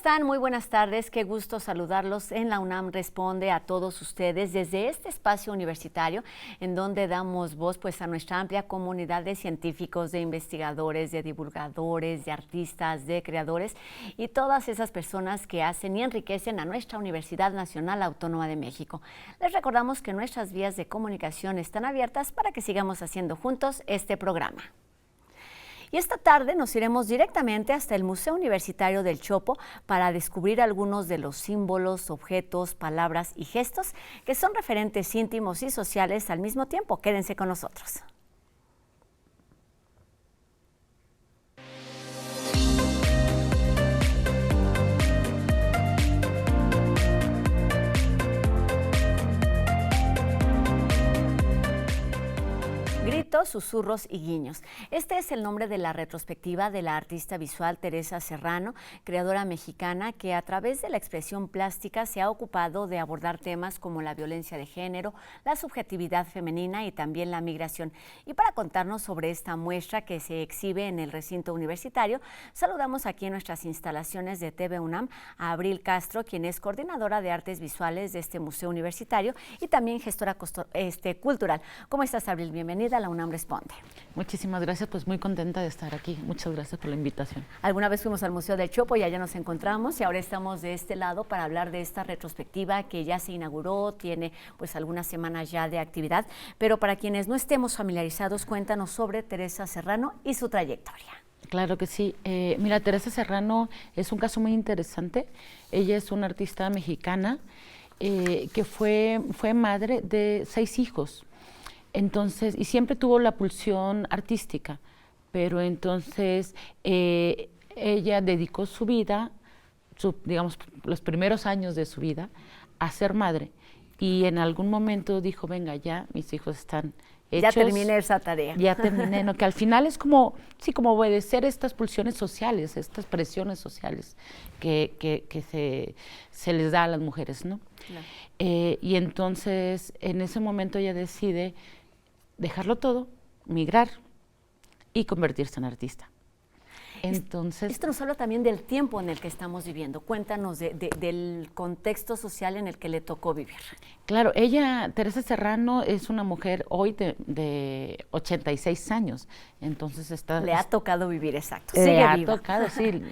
están? Muy buenas tardes. Qué gusto saludarlos en la UNAM Responde a todos ustedes desde este espacio universitario en donde damos voz a nuestra amplia comunidad de científicos, de investigadores, de divulgadores, de artistas, de creadores y todas esas personas que hacen y enriquecen a nuestra Universidad Nacional Autónoma de México. Les recordamos que nuestras vías de comunicación están abiertas para que sigamos haciendo juntos este programa. Y esta tarde nos iremos directamente hasta el Museo Universitario del Chopo para descubrir algunos de los símbolos, objetos, palabras y gestos que son referentes íntimos y sociales al mismo tiempo. Quédense con nosotros. Gritos, susurros y guiños. Este es el nombre de la retrospectiva de la artista visual Teresa Serrano, creadora mexicana que a través de la expresión plástica se ha ocupado de abordar temas como la violencia de género, la subjetividad femenina y también la migración. Y para contarnos sobre esta muestra que se exhibe en el recinto universitario, saludamos aquí en nuestras instalaciones de TV UNAM a Abril Castro, quien es coordinadora de artes visuales de este museo universitario y también gestora cultural. ¿Cómo estás, Abril? Bienvenida a la UNAM Responde. Muchísimas gracias, pues muy contenta de estar aquí. Muchas gracias por la invitación. Alguna vez fuimos al Museo del Chopo y allá nos encontramos y ahora estamos de este lado para hablar de esta retrospectiva que ya se inauguró, tiene pues algunas semanas ya de actividad, pero para quienes no estemos familiarizados, cuéntanos sobre Teresa Serrano y su trayectoria. Claro que sí. Mira, Teresa Serrano es un caso muy interesante. Ella es una artista mexicana que fue madre de 6 hijos. Entonces, y siempre tuvo la pulsión artística, pero entonces ella dedicó su vida, digamos, los primeros años de su vida, a ser madre. Y en algún momento dijo, venga, ya mis hijos están hechos. Ya terminé esa tarea. Ya terminé, ¿no? Que al final es como, sí, como obedecer estas pulsiones sociales, estas presiones sociales que se les da a las mujeres, ¿no? Claro. Y entonces, en ese momento ella decide dejarlo todo, migrar y convertirse en artista. Entonces, esto nos habla también del tiempo en el que estamos viviendo. Cuéntanos del contexto social en el que le tocó vivir. Claro, ella, Teresa Serrano, es una mujer hoy de 86 años. Entonces le ha tocado vivir, exacto. Le ha tocado, sí.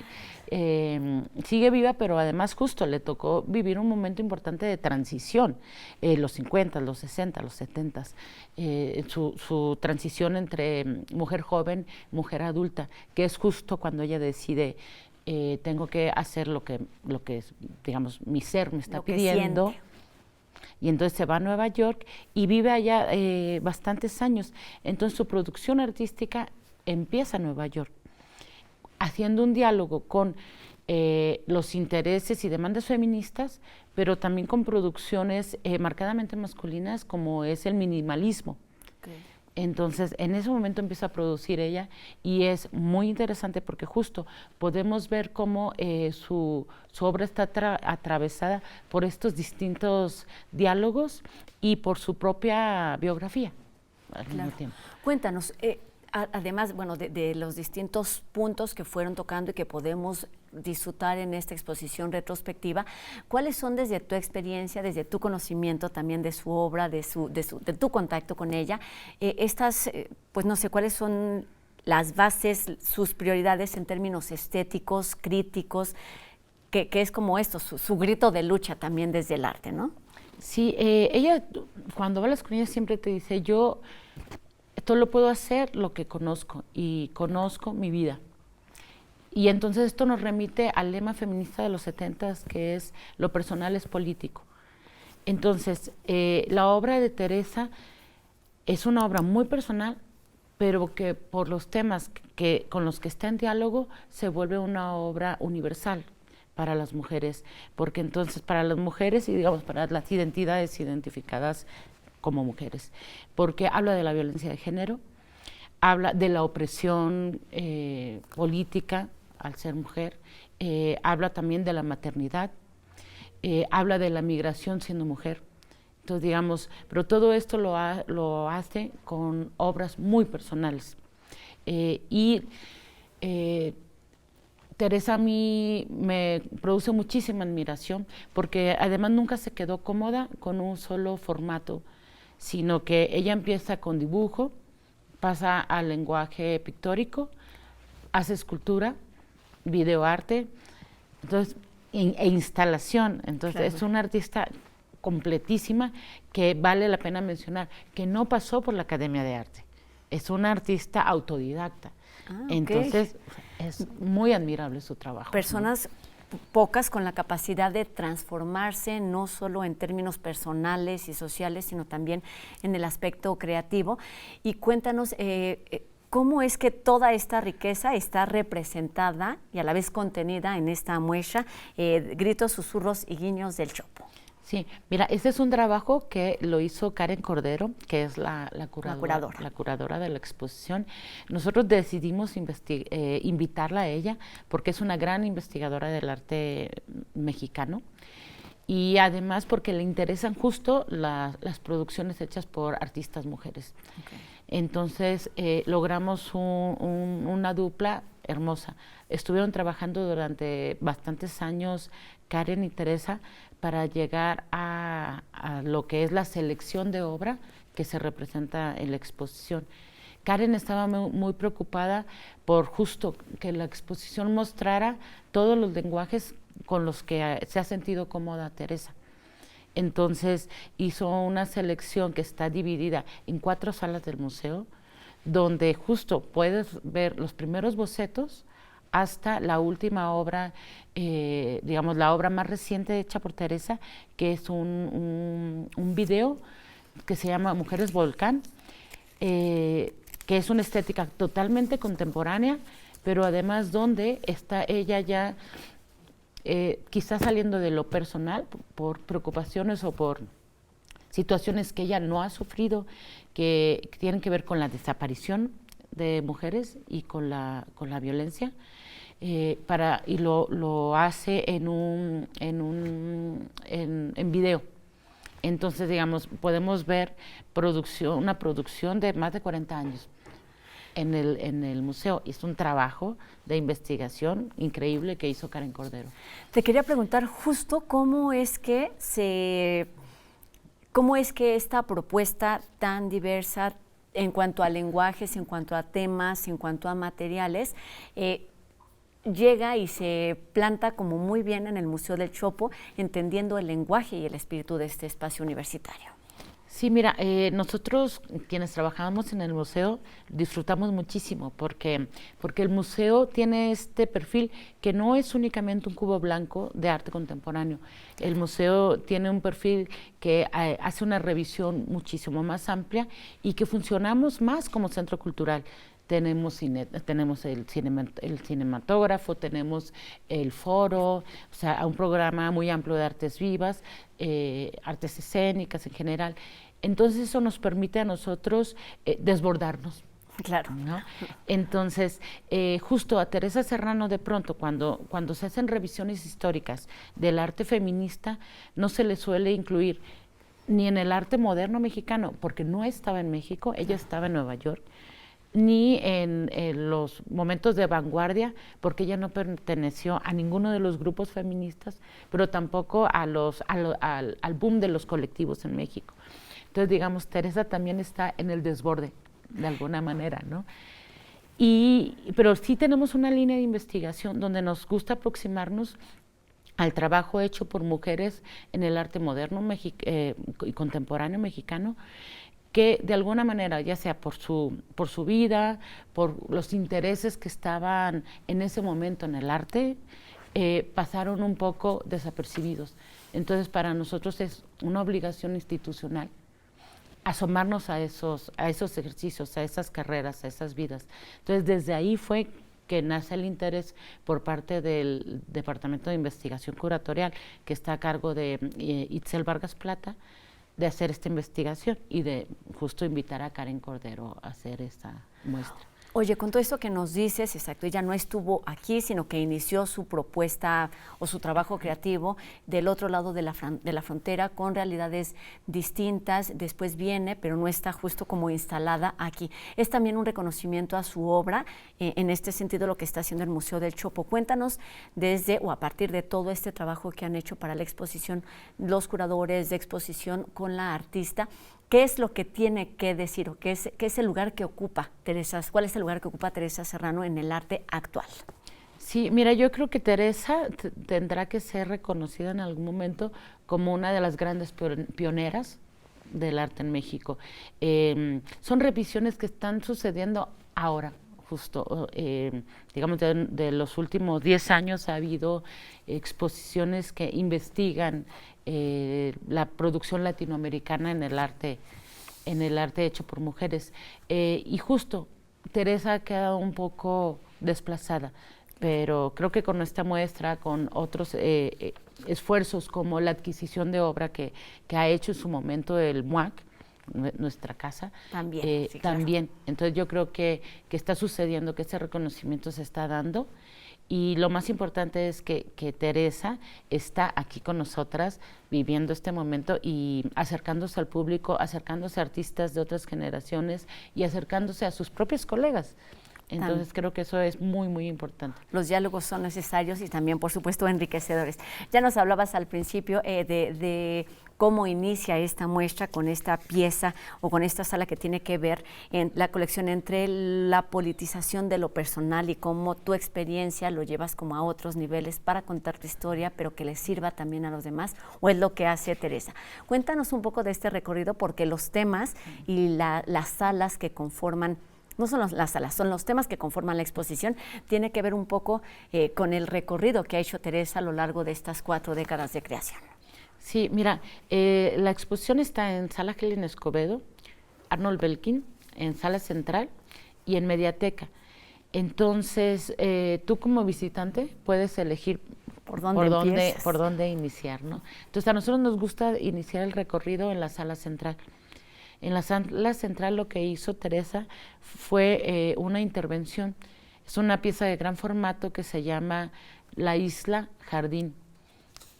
Sigue viva, pero además justo le tocó vivir un momento importante de transición, los 50, los 60, los 70, su transición entre mujer joven, mujer adulta, que es justo cuando ella decide, tengo que hacer lo que digamos, mi ser me está pidiendo. Siente. Y entonces se va a Nueva York y vive allá bastantes años. Entonces su producción artística empieza en Nueva York, haciendo un diálogo con los intereses y demandas feministas, pero también con producciones marcadamente masculinas como es el minimalismo. Okay. Entonces, en ese momento empieza a producir ella y es muy interesante porque justo podemos ver cómo su obra está atravesada por estos distintos diálogos y por su propia biografía al mismo tiempo. Cuéntanos, además, bueno, de los distintos puntos que fueron tocando y que podemos disfrutar en esta exposición retrospectiva, ¿cuáles son desde tu experiencia, desde tu conocimiento también de su obra, de tu contacto con ella, pues no sé, cuáles son las bases, sus prioridades en términos estéticos, críticos, que es como esto, su grito de lucha también desde el arte, ¿no? Sí, ella, cuando hablas con ella siempre te dice, yo solo puedo hacer lo que conozco y conozco mi vida. Y entonces esto nos remite al lema feminista de los 70s, que es lo personal es político. Entonces, la obra de Teresa es una obra muy personal, pero que por los temas con los que está en diálogo se vuelve una obra universal para las mujeres, porque entonces para las mujeres y digamos para las identidades identificadas como mujeres, porque habla de la violencia de género, habla de la opresión política al ser mujer, habla también de la maternidad, habla de la migración siendo mujer. Entonces, digamos, pero todo esto lo hace con obras muy personales. Teresa a mí me produce muchísima admiración porque además nunca se quedó cómoda con un solo formato, sino que ella empieza con dibujo, pasa al lenguaje pictórico, hace escultura, videoarte, entonces, e instalación. Entonces, claro, es una artista completísima que vale la pena mencionar, que no pasó por la Academia de Arte. Es una artista autodidacta. Entonces, es muy admirable su trabajo. Personas pocas con la capacidad de transformarse, no solo en términos personales y sociales, sino también en el aspecto creativo. Y cuéntanos, ¿cómo es que toda esta riqueza está representada y a la vez contenida en esta muestra, Gritos, Susurros y Guiños del Chopo? Sí, mira, este es un trabajo que lo hizo Karen Cordero, que es la curadora de la exposición. Nosotros decidimos invitarla a ella porque es una gran investigadora del arte mexicano y además porque le interesan justo las producciones hechas por artistas mujeres. Okay. Entonces logramos una dupla hermosa. Estuvieron trabajando durante bastantes años Karen y Teresa para llegar a lo que es la selección de obra que se representa en la exposición. Karen estaba muy preocupada por justo que la exposición mostrara todos los lenguajes con los que se ha sentido cómoda Teresa. Entonces hizo una selección que está dividida en 4 salas del museo, donde justo puedes ver los primeros bocetos hasta la última obra, digamos la obra más reciente hecha por Teresa, que es un video que se llama Mujeres Volcán, que es una estética totalmente contemporánea, pero además donde está ella ya quizás saliendo de lo personal por preocupaciones o por situaciones que ella no ha sufrido, que tienen que ver con la desaparición de mujeres y con la violencia, y lo hace en video. Entonces, digamos, podemos ver una producción de más de 40 años en el museo. Es un trabajo de investigación increíble que hizo Karen Cordero. Te quería preguntar justo cómo es que esta propuesta tan diversa en cuanto a lenguajes, en cuanto a temas, en cuanto a materiales, llega y se planta como muy bien en el Museo del Chopo, entendiendo el lenguaje y el espíritu de este espacio universitario. Sí, mira, nosotros quienes trabajamos en el museo disfrutamos muchísimo porque el museo tiene este perfil que no es únicamente un cubo blanco de arte contemporáneo. El museo tiene un perfil que hace una revisión muchísimo más amplia y que funcionamos más como centro cultural. Tenemos el cinematógrafo, tenemos el foro, o sea, un programa muy amplio de artes vivas, artes escénicas en general. Entonces eso nos permite a nosotros desbordarnos. Claro. ¿No? Entonces, justo a Teresa Serrano de pronto, cuando se hacen revisiones históricas del arte feminista, no se le suele incluir ni en el arte moderno mexicano, porque no estaba en México, ella estaba en Nueva York, ni en los momentos de vanguardia, porque ella no perteneció a ninguno de los grupos feministas, pero tampoco al boom de los colectivos en México. Entonces, digamos, Teresa también está en el desborde, de alguna manera, ¿no? Pero sí tenemos una línea de investigación donde nos gusta aproximarnos al trabajo hecho por mujeres en el arte moderno y contemporáneo mexicano, que de alguna manera, ya sea por su vida, por los intereses que estaban en ese momento en el arte, pasaron un poco desapercibidos. Entonces, para nosotros es una obligación institucional asomarnos a esos ejercicios, a esas carreras, a esas vidas. Entonces, desde ahí fue que nace el interés por parte del Departamento de Investigación Curatorial, que está a cargo de Itzel Vargas Plata, de hacer esta investigación y de justo invitar a Karen Cordero a hacer esta muestra. Oye, con todo esto que nos dices, exacto, ella no estuvo aquí, sino que inició su propuesta o su trabajo creativo del otro lado de la frontera, con realidades distintas, después viene, pero no está justo como instalada aquí. Es también un reconocimiento a su obra, en este sentido lo que está haciendo el Museo del Chopo. Cuéntanos desde o a partir de todo este trabajo que han hecho para la exposición, los curadores de exposición con la artista, ¿qué es lo que tiene que decir o qué es el lugar que ocupa Teresa? ¿Cuál es el lugar que ocupa Teresa Serrano en el arte actual? Sí, mira, yo creo que Teresa tendrá que ser reconocida en algún momento como una de las grandes pioneras del arte en México. Son revisiones que están sucediendo ahora, justo, digamos, de los últimos 10 años ha habido exposiciones que investigan la producción latinoamericana en el arte hecho por mujeres. Y justo, Teresa ha quedado un poco desplazada, pero creo que con esta muestra, con otros esfuerzos como la adquisición de obra que ha hecho en su momento el MUAC, nuestra casa, también, sí, también. Claro. Entonces yo creo que está sucediendo, que ese reconocimiento se está dando. Y lo más importante es que Teresa está aquí con nosotras viviendo este momento y acercándose al público, acercándose a artistas de otras generaciones y acercándose a sus propios colegas. Entonces creo que eso es muy, muy importante. Los diálogos son necesarios y también, por supuesto, enriquecedores. Ya nos hablabas al principio de cómo inicia esta muestra con esta pieza o con esta sala que tiene que ver en la colección entre la politización de lo personal y cómo tu experiencia lo llevas como a otros niveles para contar tu historia, pero que le sirva también a los demás, o es lo que hace Teresa. Cuéntanos un poco de este recorrido, porque los temas y las salas que conforman, no son las salas, son los temas que conforman la exposición, tiene que ver un poco con el recorrido que ha hecho Teresa a lo largo de estas 4 décadas de creación. Sí, mira, la exposición está en Sala Helen Escobedo, Arnold Belkin, en Sala Central y en Mediateca. Entonces, tú como visitante puedes elegir por dónde iniciar, ¿no? Entonces, a nosotros nos gusta iniciar el recorrido en la Sala Central. En la Sala Central lo que hizo Teresa fue una intervención. Es una pieza de gran formato que se llama La Isla Jardín.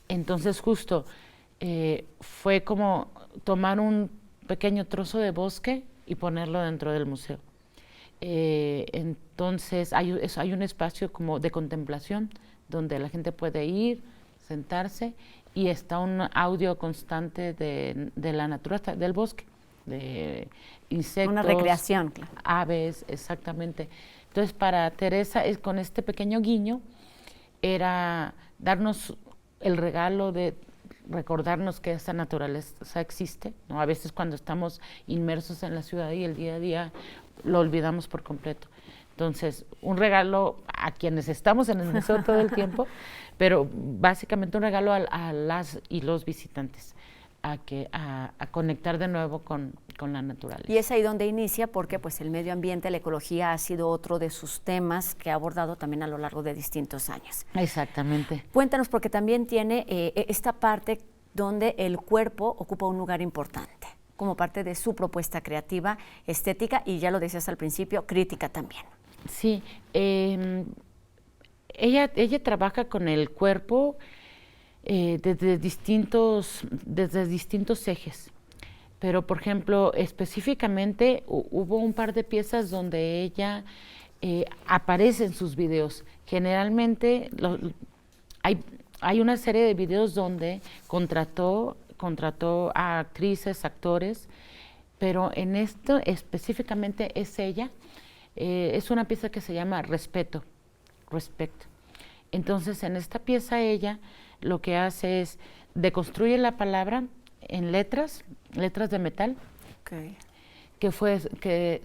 Entonces justo fue como tomar un pequeño trozo de bosque y ponerlo dentro del museo. Entonces hay un espacio como de contemplación donde la gente puede ir, sentarse, y está un audio constante de la naturaleza, del bosque, de insectos. Una recreación, claro. Aves, exactamente. Entonces para Teresa, con este pequeño guiño, era darnos el regalo de recordarnos que esa naturaleza existe, ¿no? A veces cuando estamos inmersos en la ciudad y el día a día lo olvidamos por completo. Entonces, un regalo a quienes estamos en el museo todo el tiempo, pero básicamente un regalo a las y los visitantes, a conectar de nuevo con la naturaleza. Y es ahí donde inicia, porque pues el medio ambiente, la ecología ha sido otro de sus temas que ha abordado también a lo largo de distintos años. Exactamente. Cuéntanos, porque también tiene esta parte donde el cuerpo ocupa un lugar importante, como parte de su propuesta creativa, estética, y ya lo decías al principio, crítica también. Sí, ella trabaja con el cuerpo desde distintos ejes. Pero, por ejemplo, específicamente hubo un par de piezas donde ella aparece en sus videos. Generalmente hay una serie de videos donde contrató a actrices, actores, pero en esto específicamente es ella. Es una pieza que se llama Respeto. Entonces, en esta pieza ella lo que hace es deconstruye la palabra en letras de metal, que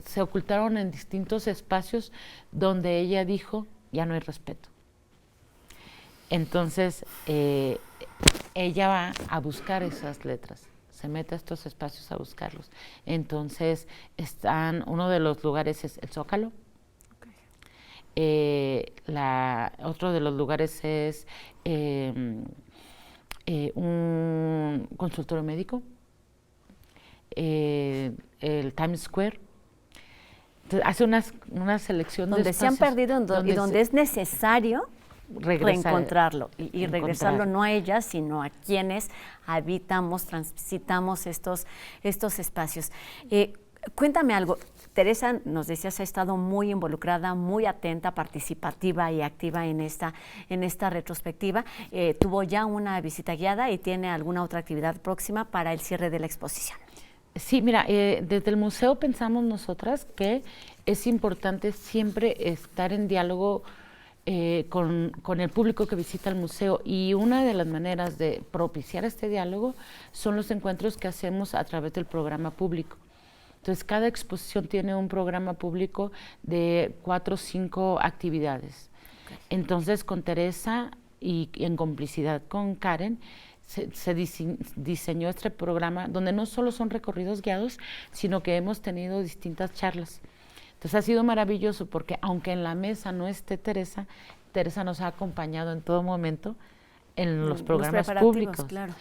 se ocultaron en distintos espacios donde ella dijo, ya no hay respeto. Entonces, ella va a buscar esas letras, se mete a estos espacios a buscarlos. Entonces, uno de los lugares es el Zócalo. Otro de los lugares es un consultorio médico, el Times Square. Entonces, hace una selección de donde se han espacios perdido y donde es necesario reencontrarlo y regresarlo no a ellas, sino a quienes habitamos, transitamos estos espacios. Cuéntame algo. Teresa, nos decías, ha estado muy involucrada, muy atenta, participativa y activa en esta retrospectiva. Tuvo ya una visita guiada y tiene alguna otra actividad próxima para el cierre de la exposición. Sí, mira, desde el museo pensamos nosotras que es importante siempre estar en diálogo con el público que visita el museo, y una de las maneras de propiciar este diálogo son los encuentros que hacemos a través del programa público. Entonces, cada exposición tiene un programa público de 4 o 5 actividades. Okay. Entonces, con Teresa y en complicidad con Karen, se diseñó este programa donde no solo son recorridos guiados, sino que hemos tenido distintas charlas. Entonces, ha sido maravilloso porque aunque en la mesa no esté Teresa, Teresa nos ha acompañado en todo momento en los programas públicos. Claro.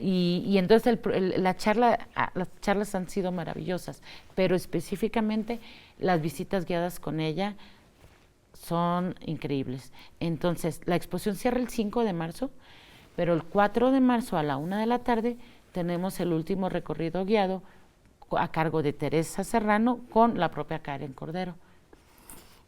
Y entonces las charlas han sido maravillosas, pero específicamente las visitas guiadas con ella son increíbles. Entonces, la exposición cierra el 5 de marzo, pero el 4 de marzo a la 1 de la tarde tenemos el último recorrido guiado a cargo de Teresa Serrano con la propia Karen Cordero.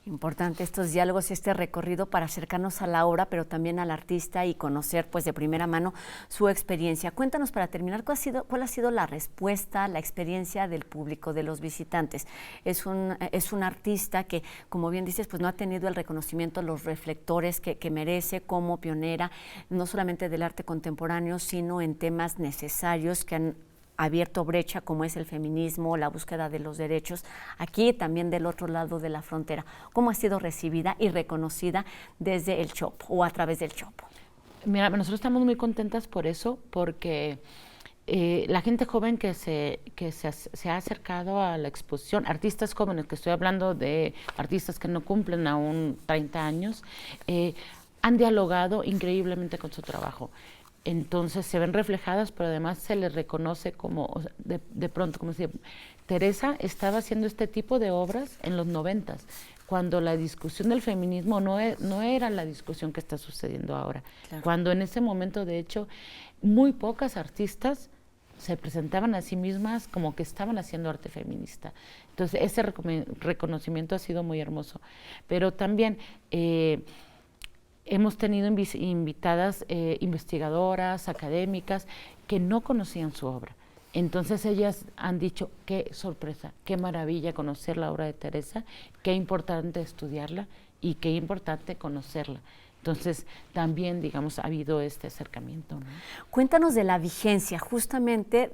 Importante estos diálogos y este recorrido para acercarnos a la obra, pero también al artista y conocer pues de primera mano su experiencia. Cuéntanos, para terminar, cuál ha sido la respuesta, la experiencia del público, de los visitantes. Es un artista que, como bien dices, pues no ha tenido el reconocimiento, los reflectores que merece como pionera, no solamente del arte contemporáneo, sino en temas necesarios que han abierto brecha, como es el feminismo, la búsqueda de los derechos, aquí también del otro lado de la frontera. ¿Cómo ha sido recibida y reconocida desde el Chopo o a través del Chopo? Mira, nosotros estamos muy contentas por eso, porque la gente joven que se ha acercado a la exposición, artistas jóvenes, que estoy hablando de artistas que no cumplen aún 30 años, han dialogado increíblemente con su trabajo. Entonces se ven reflejadas, pero además se les reconoce como, de pronto, como si Teresa estaba haciendo este tipo de obras en los 90s, cuando la discusión del feminismo no era la discusión que está sucediendo ahora. Claro. Cuando en ese momento, de hecho, muy pocas artistas se presentaban a sí mismas como que estaban haciendo arte feminista. Entonces ese reconocimiento ha sido muy hermoso. Pero también hemos tenido invitadas investigadoras, académicas, que no conocían su obra. Entonces ellas han dicho, qué sorpresa, qué maravilla conocer la obra de Teresa, qué importante estudiarla y qué importante conocerla. Entonces también, digamos, ha habido este acercamiento, ¿no? Cuéntanos de la vigencia, justamente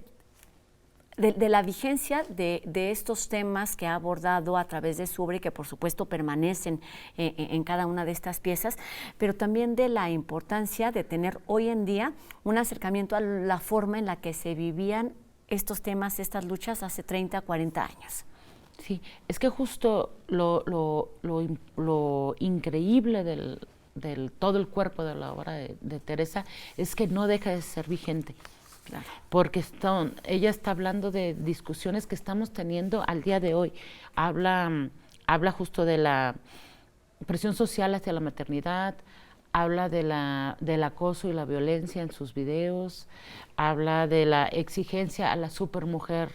de la vigencia de estos temas que ha abordado a través de su obra y que por supuesto permanecen en cada una de estas piezas, pero también de la importancia de tener hoy en día un acercamiento a la forma en la que se vivían estos temas, estas luchas hace 30, 40 años. Sí, es que justo lo increíble del todo el cuerpo de la obra de Teresa es que no deja de ser vigente. Claro. Porque ella está hablando de discusiones que estamos teniendo al día de hoy. Habla justo de la presión social hacia la maternidad, habla del acoso y la violencia en sus videos, habla de la exigencia a la supermujer,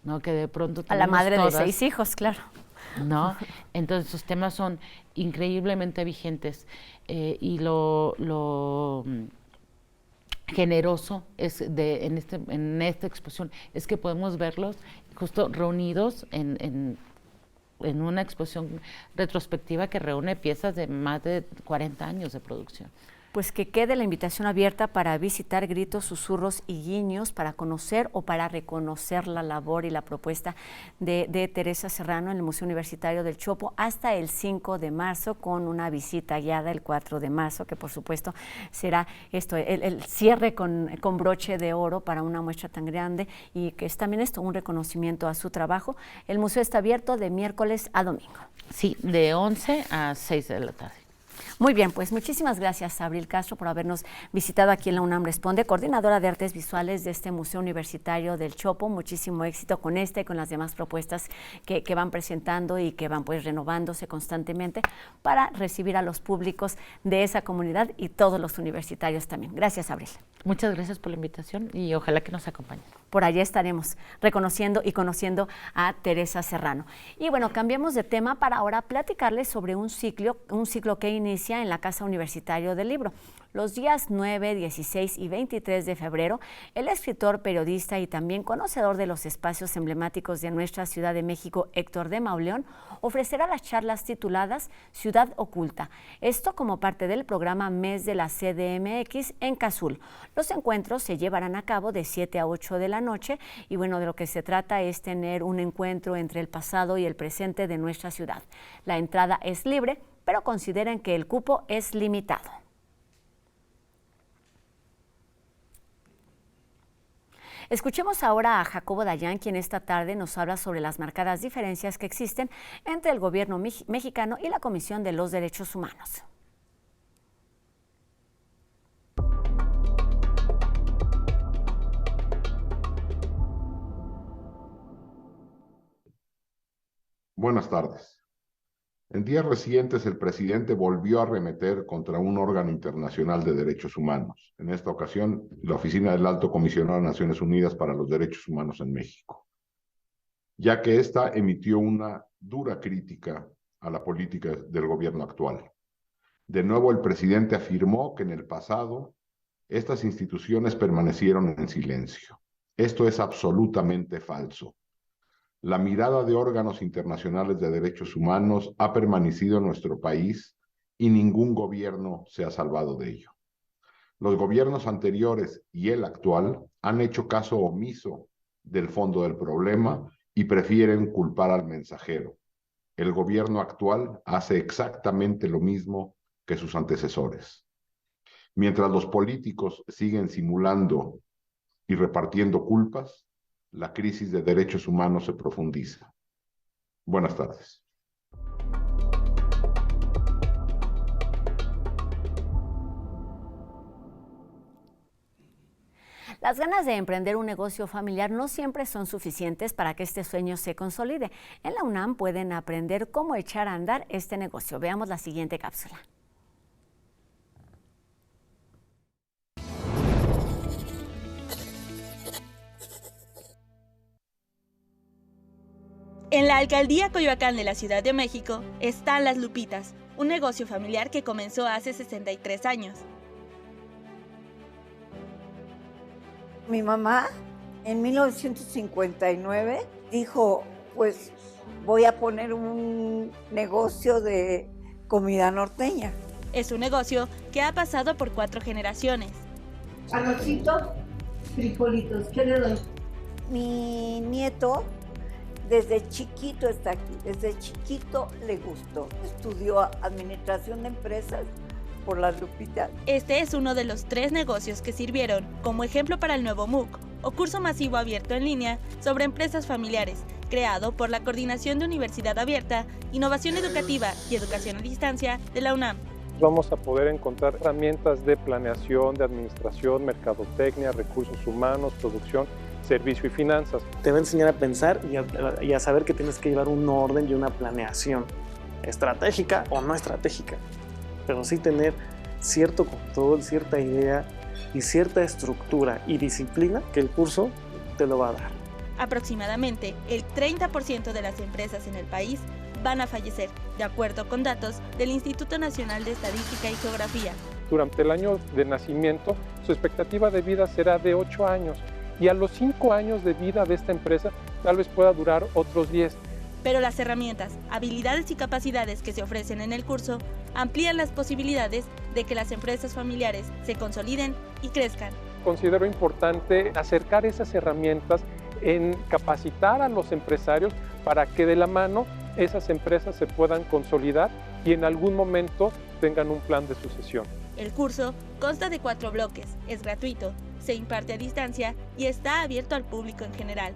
¿no? Que de pronto a la madre de 6 hijos, claro. ¿No? Entonces sus temas son increíblemente vigentes, y lo generoso es en esta exposición es que podemos verlos justo reunidos en una exposición retrospectiva que reúne piezas de más de 40 años de producción. Pues que quede la invitación abierta para visitar Gritos, Susurros y Guiños, para conocer o para reconocer la labor y la propuesta de Teresa Serrano en el Museo Universitario del Chopo hasta el 5 de marzo, con una visita guiada el 4 de marzo, que por supuesto será el cierre con broche de oro para una muestra tan grande, y que es también un reconocimiento a su trabajo. El museo está abierto de miércoles a domingo. Sí, de 11 a 6 de la tarde. Muy bien, pues muchísimas gracias, Abril Castro, por habernos visitado aquí en la UNAM Responde, coordinadora de artes visuales de este Museo Universitario del Chopo. Muchísimo éxito con y con las demás propuestas que van presentando y que van pues renovándose constantemente para recibir a los públicos de esa comunidad y todos los universitarios también. Gracias, Abril. Muchas gracias por la invitación y ojalá que nos acompañen. Por allá estaremos reconociendo y conociendo a Teresa Serrano. Y bueno, cambiemos de tema para ahora platicarles sobre un ciclo que inicia en la Casa Universitaria del Libro. Los días 9, 16 y 23 de febrero, el escritor, periodista y también conocedor de los espacios emblemáticos de nuestra Ciudad de México, Héctor de Mauleón, ofrecerá las charlas tituladas Ciudad Oculta. Esto como parte del programa Mes de la CDMX en Cazul. Los encuentros se llevarán a cabo de 7 a 8 de la noche y bueno, de lo que se trata es tener un encuentro entre el pasado y el presente de nuestra ciudad. La entrada es libre, pero consideren que el cupo es limitado. Escuchemos ahora a Jacobo Dayan, quien esta tarde nos habla sobre las marcadas diferencias que existen entre el gobierno mexicano y la Comisión de los Derechos Humanos. Buenas tardes. En días recientes, el presidente volvió a arremeter contra un órgano internacional de derechos humanos, en esta ocasión, la Oficina del Alto Comisionado de Naciones Unidas para los Derechos Humanos en México, ya que ésta emitió una dura crítica a la política del gobierno actual. De nuevo, el presidente afirmó que en el pasado estas instituciones permanecieron en silencio. Esto es absolutamente falso. La mirada de órganos internacionales de derechos humanos ha permanecido en nuestro país y ningún gobierno se ha salvado de ello. Los gobiernos anteriores y el actual han hecho caso omiso del fondo del problema y prefieren culpar al mensajero. El gobierno actual hace exactamente lo mismo que sus antecesores. Mientras los políticos siguen simulando y repartiendo culpas, la crisis de derechos humanos se profundiza. Buenas tardes. Las ganas de emprender un negocio familiar no siempre son suficientes para que este sueño se consolide. En la UNAM pueden aprender cómo echar a andar este negocio. Veamos la siguiente cápsula. En la Alcaldía Coyoacán de la Ciudad de México están Las Lupitas, un negocio familiar que comenzó hace 63 años. Mi mamá en 1959 dijo, pues voy a poner un negocio de comida norteña. Es un negocio que ha pasado por 4 generaciones. Arrocito, frijolitos, ¿qué le doy? Mi nieto desde chiquito está aquí, desde chiquito le gustó. Estudió administración de empresas por Las Lupitas. Este es uno de los 3 negocios que sirvieron como ejemplo para el nuevo MOOC, o curso masivo abierto en línea sobre empresas familiares, creado por la Coordinación de Universidad Abierta, Innovación Educativa y Educación a Distancia de la UNAM. Vamos a poder encontrar herramientas de planeación, de administración, mercadotecnia, recursos humanos, producción, servicio y finanzas. Te va a enseñar a pensar y a saber que tienes que llevar un orden y una planeación estratégica o no estratégica, pero sí tener cierto control, cierta idea y cierta estructura y disciplina que el curso te lo va a dar. Aproximadamente el 30% de las empresas en el país van a fallecer, de acuerdo con datos del Instituto Nacional de Estadística y Geografía. Durante el año de nacimiento, su expectativa de vida será de 8 años. Y a los 5 años de vida de esta empresa, tal vez pueda durar otros 10. Pero las herramientas, habilidades y capacidades que se ofrecen en el curso amplían las posibilidades de que las empresas familiares se consoliden y crezcan. Considero importante acercar esas herramientas en capacitar a los empresarios para que de la mano esas empresas se puedan consolidar y en algún momento tengan un plan de sucesión. El curso consta de 4 bloques, es gratuito, se imparte a distancia y está abierto al público en general.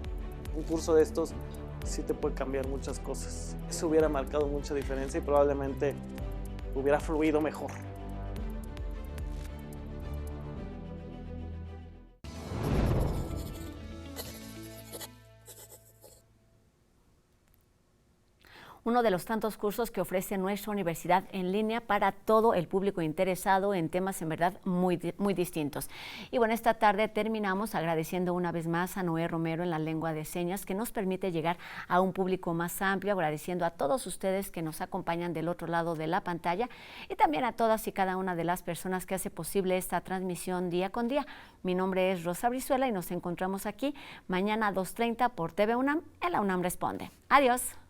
Un curso de estos sí te puede cambiar muchas cosas. Eso hubiera marcado mucha diferencia y probablemente hubiera fluido mejor. Uno de los tantos cursos que ofrece nuestra universidad en línea para todo el público interesado en temas en verdad muy distintos. Y bueno, esta tarde terminamos agradeciendo una vez más a Noé Romero en la lengua de señas, que nos permite llegar a un público más amplio, agradeciendo a todos ustedes que nos acompañan del otro lado de la pantalla y también a todas y cada una de las personas que hace posible esta transmisión día con día. Mi nombre es Rosa Brizuela y nos encontramos aquí mañana a 2:30 por TV UNAM en La UNAM Responde. Adiós.